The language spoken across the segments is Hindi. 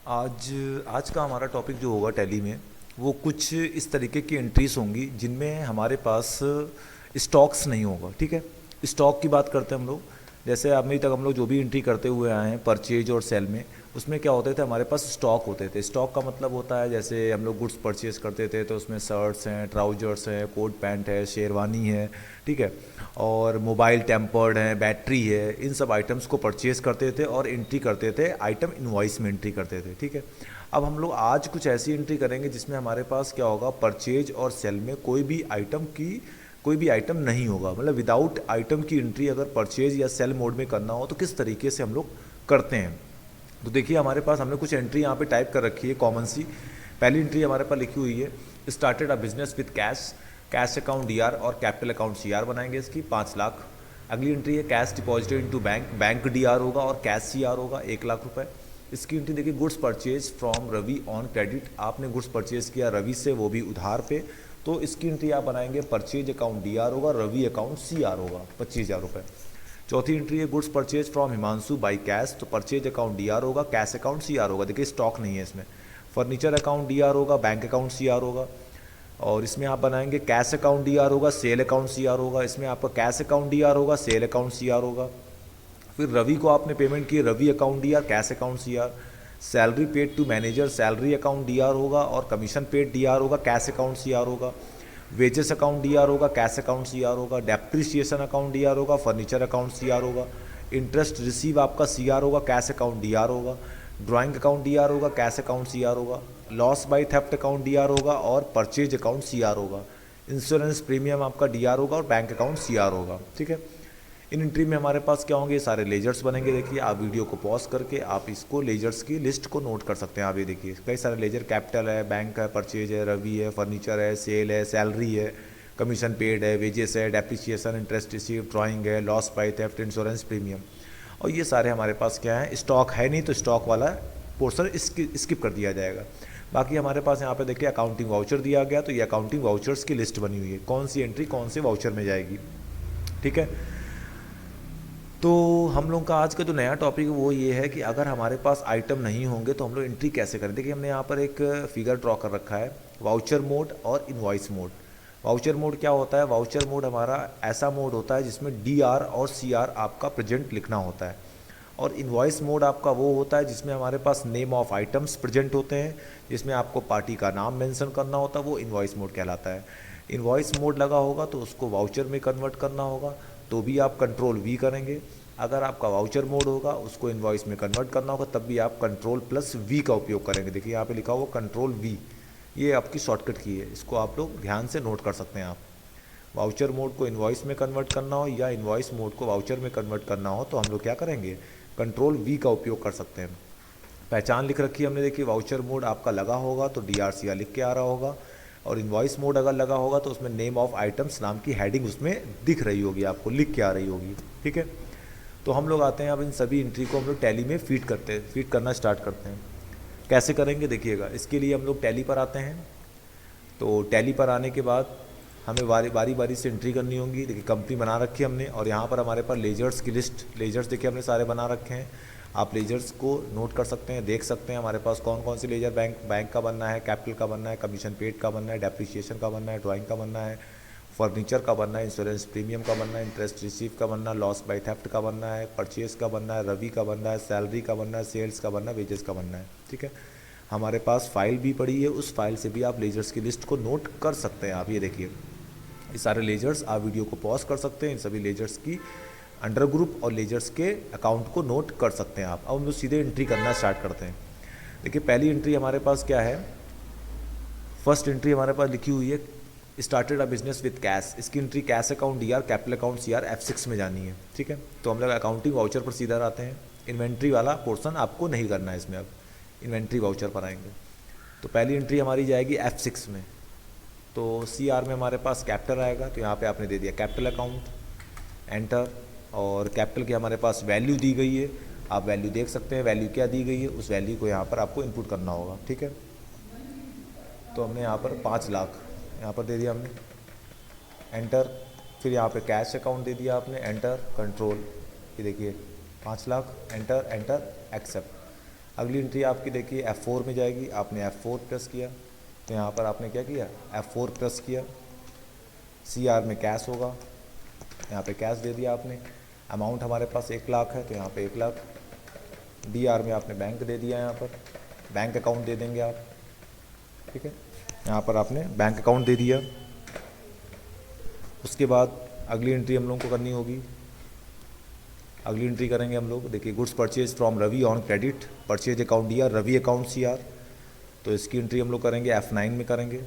आज आज का हमारा टॉपिक जो होगा टैली में, वो कुछ इस तरीके की एंट्रीज होंगी जिनमें हमारे पास स्टॉक्स नहीं होगा। ठीक है, स्टॉक की बात करते हैं हम लोग। जैसे अभी तक हम लोग जो भी एंट्री करते हुए आए हैं परचेज और सेल में, उसमें क्या होते थे, हमारे पास स्टॉक होते थे। स्टॉक का मतलब होता है जैसे हम लोग गुड्स परचेज करते थे तो उसमें शर्ट्स हैं, ट्राउजर्स हैं, कोट पैंट है, शेरवानी है, ठीक है, और मोबाइल टेम्पर्ड है, बैटरी है, इन सब आइटम्स को परचेज करते थे और एंट्री करते थे, आइटम इनवॉइस में एंट्री करते थे। ठीक है, अब हम लोग आज कुछ ऐसी एंट्री करेंगे जिसमें हमारे पास क्या होगा, परचेज और सेल में कोई भी आइटम नहीं होगा। मतलब विदाउट आइटम की एंट्री अगर परचेज या सेल मोड में करना हो तो किस तरीके से हम लोग करते हैं। तो देखिए हमारे पास हमने कुछ एंट्री यहाँ पे टाइप कर रखी है कॉमन सी। पहली एंट्री हमारे पास लिखी हुई है, started a business with cash, cash account DR और कैपिटल अकाउंट सीआर बनाएंगे इसकी 5 लाख। अगली एंट्री है cash deposited into bank, bank DR होगा और कैश सीआर होगा 1 लाख रुपए। इसकी एंट्री देखिए, goods purchase from Ravi on credit, आपने गुड्स परचेज किया रवि से, वो भी उधार पे, तो इसकी एंट्री आप बनाएंगे परचेज अकाउंट डीआर होगा, रवि अकाउंट सीआर होगा 25,000 रुपये। चौथी एंट्री है goods purchase from Himanshu by cash, तो परचेज अकाउंट डीआर होगा, कैश अकाउंट सीआर होगा। देखिए स्टॉक नहीं है इसमें। फर्नीचर अकाउंट डीआर होगा, बैंक अकाउंट सीआर होगा। और इसमें आप बनाएंगे कैश अकाउंट डीआर होगा, सेल अकाउंट सीआर होगा। इसमें आपका कैश अकाउंट डीआर होगा, सेल अकाउंट सीआर होगा। फिर रवि को आपने पेमेंट की, Ravi account DR, cash account CR. Salary paid to manager, salary account DR होगा और कमीशन पेड डीआर होगा, कैश अकाउंट सीआर होगा। वेजेस अकाउंट डीआर होगा, कैश अकाउंट सीआर होगा। डेप्रिसिएशन अकाउंट डीआर होगा, फर्नीचर अकाउंट सीआर होगा। इंटरेस्ट रिसीव आपका सीआर होगा, कैश अकाउंट डीआर होगा। ड्राइंग अकाउंट डीआर होगा, कैश अकाउंट सीआर होगा। Loss by theft account DR होगा और परचेज अकाउंट सीआर होगा। इंश्योरेंस प्रीमियम आपका डीआर होगा और बैंक अकाउंट सीआर होगा। ठीक है, इन एंट्री में हमारे पास क्या होंगे, सारे लेजर्स बनेंगे। देखिए आप वीडियो को पॉज करके आप इसको लेजर्स की लिस्ट को नोट कर सकते हैं। आप ये देखिए कई सारे लेजर, कैपिटल है, बैंक है, परचेज है, रवि है, फर्नीचर है, सेल है, सैलरी है, कमीशन पेड है, वेजेस है, डेप्रिसिएशन, इंटरेस्ट रिसीव, ड्राइंग है, loss by theft, insurance premium. और ये सारे हमारे पास क्या है, स्टॉक है नहीं तो स्टॉक वाला पोर्शन स्किप कर दिया जाएगा। बाकी हमारे पास यहाँ पे देखिए अकाउंटिंग वाउचर दिया गया, तो ये अकाउंटिंग वाउचर्स की लिस्ट बनी हुई है, कौन सी एंट्री कौन से वाउचर में जाएगी। ठीक है, तो हम लोग का आज का जो नया टॉपिक है वो ये है कि अगर हमारे पास आइटम नहीं होंगे तो हम लोग एंट्री कैसे करें। देखिए हमने यहाँ पर एक फिगर ड्रॉ कर रखा है, वाउचर मोड और इनवॉइस मोड। वाउचर मोड क्या होता है, वाउचर मोड हमारा ऐसा मोड होता है जिसमें डीआर और सीआर आपका प्रेजेंट लिखना होता है। और इनवॉइस मोड आपका वो होता है जिसमें हमारे पास नेम ऑफ आइटम्स प्रेजेंट होते हैं, जिसमें आपको पार्टी का नाम मेंशन करना होता है, वो इनवॉइस मोड कहलाता है। इनवॉइस मोड लगा होगा तो उसको वाउचर में कन्वर्ट करना होगा, तो भी आप कंट्रोल वी करेंगे। अगर आपका वाउचर मोड होगा उसको इनवॉइस में कन्वर्ट करना होगा, तब भी आप कंट्रोल प्लस वी का उपयोग करेंगे। देखिए यहाँ पे लिखा हुआ कंट्रोल वी, ये आपकी शॉर्टकट की है, इसको आप लोग ध्यान से नोट कर सकते हैं। आप वाउचर मोड को इनवॉइस में कन्वर्ट करना हो या इनवॉइस मोड को वाउचर में कन्वर्ट करना हो तो हम लोग क्या करेंगे, कंट्रोल वी का उपयोग कर सकते हैं। पहचान लिख रखी है हमने, देखिए वाउचर मोड आपका लगा होगा तो DRCR लिख के आ रहा होगा, और इनवॉइस मोड अगर लगा होगा तो उसमें नेम ऑफ आइटम्स नाम की हेडिंग उसमें दिख रही होगी, आपको लिख के आ रही होगी। ठीक है, तो हम लोग आते हैं अब इन सभी एंट्री को हम लोग टैली में फीड करना स्टार्ट करते हैं। कैसे करेंगे देखिएगा, इसके लिए हम लोग टैली पर आते हैं। तो टैली पर आने के बाद हमें बारी बारी से एंट्री करनी होगी। देखिए कंपनी बना रखी है हमने, और यहाँ पर हमारे पास लेजर्स की लिस्ट, लेजर्स देखिए हमने सारे बना रखे हैं। आप लेजर्स को नोट कर सकते हैं, देख सकते हैं हमारे पास कौन कौन से लेजर, बैंक का बनना है, कैपिटल का बनना है, कमीशन पेड का बनना है, डेप्रिसिएशन का बनना है, ड्राइंग का बनना है, फर्नीचर का बनना है, इंश्योरेंस प्रीमियम का बनना है, इंटरेस्ट रिसीव का बनना है, लॉस बाई थेफ्ट का बनना है, परचेज का बनना है, रवि का बनना है, सैलरी का बनना है, सेल्स का बनना है, वेजेस का बनना है। ठीक है, हमारे पास फाइल भी पड़ी है, उस फाइल से भी आप लेजर्स की लिस्ट को नोट कर सकते हैं। आप ये देखिए ये सारे लेजर्स, आप वीडियो को पॉज कर सकते हैं, इन सभी लेजर्स की अंडर ग्रुप और लेजर्स के अकाउंट को नोट कर सकते हैं आप। अब हम लोग सीधे एंट्री करना स्टार्ट करते हैं। देखिए पहली एंट्री हमारे पास क्या है, फर्स्ट एंट्री हमारे पास लिखी हुई है, started a business with cash. इसकी entry cash account DR, capital account CR, F6 में जानी है। ठीक है, तो हम लोग अकाउंटिंग वाउचर पर सीधा आते हैं। इन्वेंट्री वाला पोर्सन आपको नहीं करना है इसमें, अब इन्वेंट्री वाउचर पर आएंगे। तो पहली एंट्री हमारी जाएगी F6 में, तो सीआर में हमारे पास कैपिटल आएगा, तो यहाँ पे आपने दे दिया कैपिटल अकाउंट, एंटर। और कैपिटल की हमारे पास वैल्यू दी गई है, आप वैल्यू देख सकते हैं, वैल्यू क्या दी गई है, उस वैल्यू को यहाँ पर आपको इनपुट करना होगा। ठीक है, तो हमने यहाँ पर 5 लाख यहाँ पर दे दिया हमने, एंटर। फिर यहाँ पे कैश अकाउंट दे दिया आपने, एंटर, कंट्रोल, ये देखिए 5 लाख, एंटर एंटर, एक्सेप्ट। अगली एंट्री आपकी देखिए F4 में जाएगी, आपने F4 प्रेस किया तो यहाँ पर आपने क्या किया, F4 प्रेस किया। CR में कैश होगा, यहाँ पे कैश दे दिया आपने। अमाउंट हमारे पास 1 लाख है तो यहाँ पे 1 लाख। DR में आपने बैंक दे दिया, यहाँ पर बैंक अकाउंट दे देंगे आप, ठीक है। यहाँ पर आपने बैंक अकाउंट दे दिया। उसके बाद अगली एंट्री हम लोगों को करनी होगी। अगली एंट्री करेंगे हम लोग, देखिए goods purchase from Ravi on credit, purchase account DR, Ravi account CR। तो इसकी एंट्री हम लोग करेंगे F9 में करेंगे।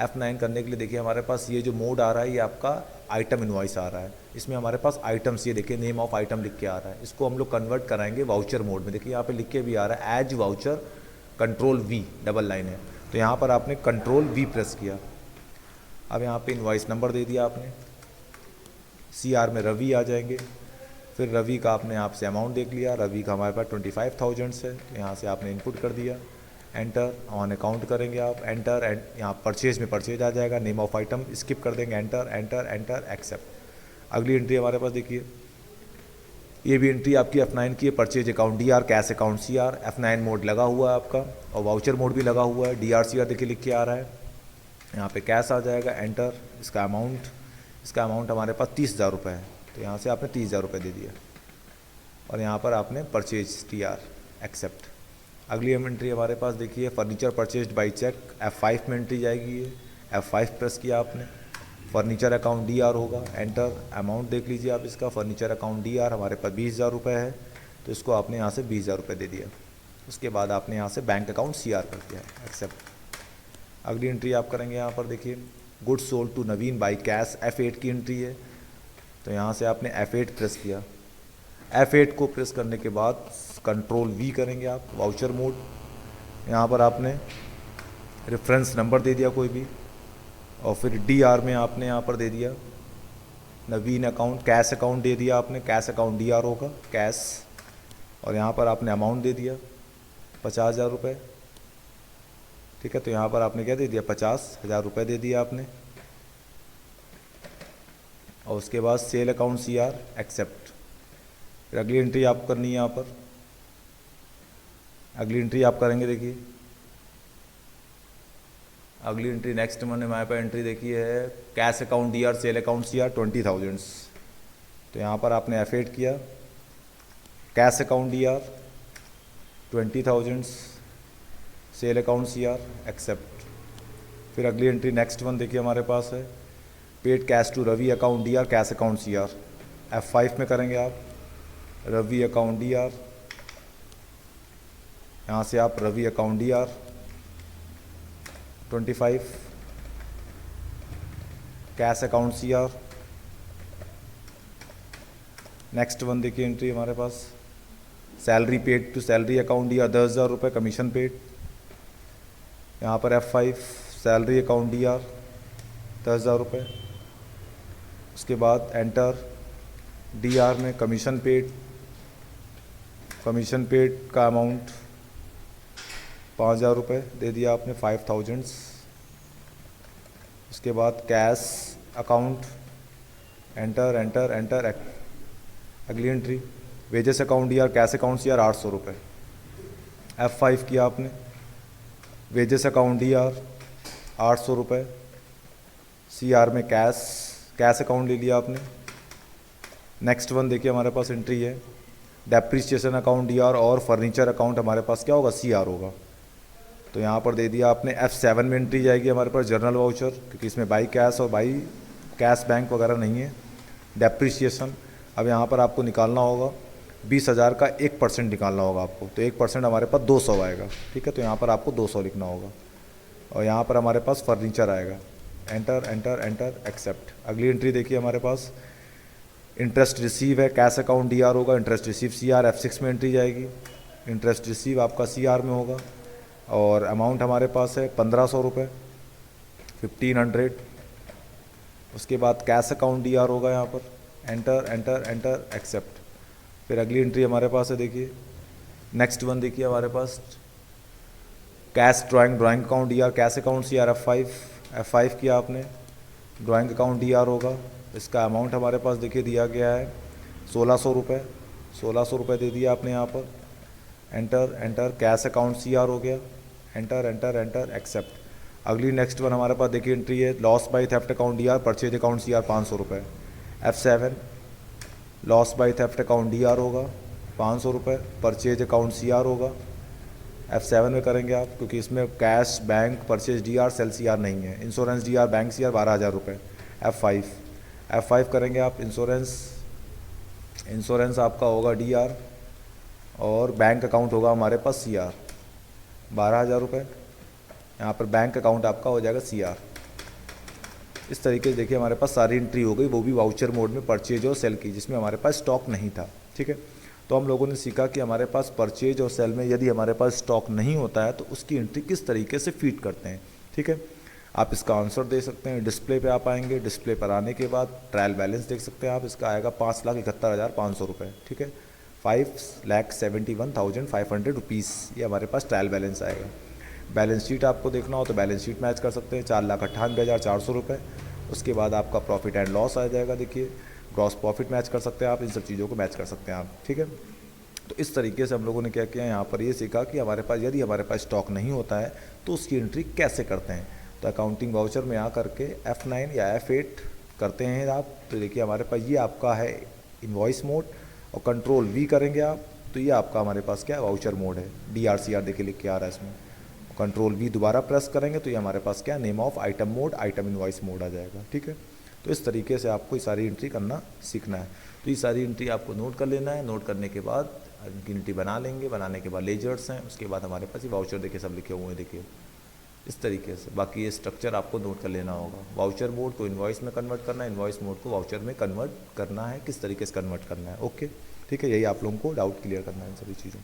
F9 करने के लिए देखिए हमारे पास ये जो मोड आ रहा है ये आपका आइटम इनवॉइस आ रहा है। इसमें हमारे पास आइटम्स, ये देखिए नेम ऑफ आइटम लिख के आ रहा है। इसको हम लोग कन्वर्ट कराएंगे वाउचर मोड में। देखिए यहाँ पे लिख के भी आ रहा है as voucher Ctrl+V double line है। तो यहाँ पर आपने Ctrl+V प्रेस किया। अब यहाँ पे इनवॉइस नंबर दे दिया आपने। CR में रवि आ जाएंगे। फिर रवि का आपने यहाँ से अमाउंट देख लिया, रवि का हमारे पास 25,000 है तो यहाँ से आपने इनपुट कर दिया। एंटर ऑन अकाउंट करेंगे आप, एंटर एंड यहाँ परचेज में परचेज आ जाएगा। नेम ऑफ आइटम स्किप कर देंगे, एंटर एंटर एंटर एक्सेप्ट। अगली एंट्री हमारे पास देखिए, ये भी एंट्री आपकी F9 की है। Purchase account DR, cash account CR। F9 mode लगा हुआ है आपका और वाउचर मोड भी लगा हुआ है। DR CR देखिए लिख के आ रहा है। यहाँ पे कैश आ जाएगा, एंटर। इसका अमाउंट हमारे पास 30,000 रुपये है तो यहाँ से आपने 30,000 रुपये दे दिया और यहाँ पर आपने परचेज TR एक्सेप्ट। अगली एंट्री हमारे पास देखिए, furniture purchased by check, F5 में एंट्री जाएगी। ये F5 प्रेस किया आपने। फर्नीचर अकाउंट DR होगा, एंटर। अमाउंट देख लीजिए आप इसका, फर्नीचर अकाउंट DR हमारे पास 20,000 रुपये है तो इसको आपने यहाँ से 20,000 रुपये दे दिया। उसके बाद आपने यहाँ से बैंक अकाउंट CR कर दिया, एक्सेप्ट। अगली एंट्री आप करेंगे यहाँ पर देखिए, goods sold to Naveen by cash, F8 की एंट्री है तो यहाँ से आपने F8 प्रेस किया। F8 को प्रेस करने के बाद Ctrl+V करेंगे आप, वाउचर मोड। यहाँ पर आपने रेफरेंस नंबर दे दिया कोई भी और फिर DR में आपने यहाँ पर दे दिया नवीन अकाउंट, कैश अकाउंट दे दिया आपने, कैश अकाउंट DR होगा, कैश। और यहाँ पर आपने अमाउंट दे दिया 50,000 रुपये, ठीक है। तो यहाँ पर आपने क्या दे दिया, 50,000 रुपये दे दिया आपने। और उसके बाद सेल अकाउंट CR एक्सेप्ट। फिर अगली एंट्री आप करनी है यहाँ पर। अगली एंट्री आप करेंगे देखिए, अगली एंट्री नेक्स्ट मैंने हमारे पास एंट्री देखी है, cash account DR, sale account CR 20,000। तो यहाँ पर आपने F8 किया, cash account DR 20,000, sale account CR except. फिर अगली एंट्री नेक्स्ट वन देखिए हमारे पास है, paid cash to Ravi account DR, cash account CR। F5 में करेंगे आप, रवि अकाउंट DR, यहाँ से आप Ravi account DR 25, cash account CR। Next one देखिए एंट्री हमारे पास, salary paid to salary account DR 10,000 रुपये, कमीशन पेड। यहाँ पर F5, सैलरी अकाउंट DR 10,000 रुपये। उसके बाद एंटर, DR में कमीशन पेड का अमाउंट 5,000 रुपये दे दिया आपने, 5,000। उसके बाद cash account, enter enter enter. अगली entry wages account DR, cash account CR 800 रुपये। F5 किया आपने, वेजेस अकाउंट DR 800 रुपये, CR में कैश अकाउंट ले लिया आपने। नेक्स्ट वन देखिए हमारे पास एंट्री है, डेप्रिसिएशन अकाउंट DR और फर्नीचर अकाउंट हमारे पास क्या होगा, CR होगा। तो यहाँ पर दे दिया आपने। F7 में एंट्री जाएगी हमारे पास जर्नल वाउचर, क्योंकि इसमें बाई कैश और बाई कैश बैंक वगैरह नहीं है। डेप्रिसिएशन, अब यहाँ पर आपको निकालना होगा 20,000 का 1% निकालना होगा आपको, तो 1% हमारे पास 200 आएगा, ठीक है। तो यहाँ पर आपको 200 लिखना होगा और यहाँ पर हमारे पास फर्नीचर आएगा, एंटर एंटर एंटर एक्सेप्ट। अगली एंट्री देखिए हमारे पास, इंटरेस्ट रिसीव है, कैश अकाउंट DR होगा, इंटरेस्ट रिसीव CR। F6 में एंट्री जाएगी, इंटरेस्ट रिसीव आपका CR में होगा और अमाउंट हमारे पास है 1,500 रुपये, 1,500। उसके बाद कैश अकाउंट DR होगा यहाँ पर, एंटर एंटर एंटर एक्सेप्ट। फिर अगली एंट्री हमारे पास है देखिए, नेक्स्ट वन देखिए हमारे पास, cash drawing account DR, cash account CR। F5 किया आपने, ड्राइंग अकाउंट DR होगा। इसका अमाउंट हमारे पास देखिए दिया गया है 1,600 रुपये, 1,600 रुपये दे दिया आपने यहाँ पर। Enter enter, cash account CR हो गया, एंटर एंटर एंटर, एक्सेप्ट। अगली नेक्स्ट वन हमारे पास देखिए एंट्री है, loss by theft account DR, purchase account CR 500 रुपये। F7 loss by theft account DR होगा 500 रुपये, परचेज अकाउंट CR होगा। F7 में करेंगे आप, क्योंकि इसमें cash bank purchase DR sale CR नहीं है। इंश्योरेंस DR बैंक CR 12,000 रुपये। F5 करेंगे आप, इंश्योरेंस आपका होगा DR और बैंक अकाउंट होगा हमारे पास CR 12,000 रुपये। यहाँ पर बैंक अकाउंट आपका हो जाएगा CR। इस तरीके से देखिए हमारे पास सारी एंट्री हो गई, वो भी वाउचर मोड में परचेज और सेल की, जिसमें हमारे पास स्टॉक नहीं था। ठीक है, तो हम लोगों ने सीखा कि हमारे पास परचेज और सेल में यदि हमारे पास स्टॉक नहीं होता है तो उसकी एंट्री किस तरीके से फीड करते हैं। ठीक है, आप इसका आंसर दे सकते हैं। डिस्प्ले पे आप आएंगे, डिस्प्ले पर आने के बाद ट्रायल बैलेंस देख सकते हैं आप, इसका आएगा 5,71,500 रुपये। ठीक है, 5,71,500 रुपीज़ ये हमारे पास ट्रायल बैलेंस आएगा। बैलेंस शीट आपको देखना हो तो बैलेंस शीट मैच कर सकते हैं, 4,98,400 रुपये। उसके बाद आपका प्रॉफिट एंड लॉस आ जाएगा, देखिए ग्रॉस प्रॉफिट मैच कर सकते हैं आप, इन सब चीज़ों को मैच कर सकते हैं आप। ठीक है, तो इस तरीके से हम लोगों ने क्या किया, यहाँ पर ये सीखा कि हमारे पास यदि हमारे पास स्टॉक नहीं होता है तो उसकी एंट्री कैसे करते हैं। तो अकाउंटिंग वाउचर में आ करके F9 या F8 करते हैं आप, तो देखिए हमारे पास ये आपका है इनवॉइस मोड, और कंट्रोल V करेंगे आप तो ये आपका हमारे पास क्या है, वाउचर मोड है। DRCR देखिए लिख के आ रहा है इसमें। कंट्रोल V दोबारा प्रेस करेंगे तो ये हमारे पास क्या, name of item mode, item invoice mode आ जाएगा। ठीक है, तो इस तरीके से आपको ये सारी एंट्री करना सीखना है। तो ये सारी एंट्री आपको नोट कर लेना है, नोट करने के बाद एंट्री बना लेंगे, बनाने के बाद लेजर्स हैं, उसके बाद हमारे पास ये वाउचर देखिए सब लिखे हुए हैं, देखिए इस तरीके से। बाकी ये स्ट्रक्चर आपको नोट कर लेना होगा, वाउचर मोड को इनवॉइस में कन्वर्ट करना है, इनवॉइस मोड को वाउचर में कन्वर्ट करना है, किस तरीके से कन्वर्ट करना है। ओके, ठीक है, यही आप लोगों को डाउट क्लियर करना है इन सभी चीज़ों।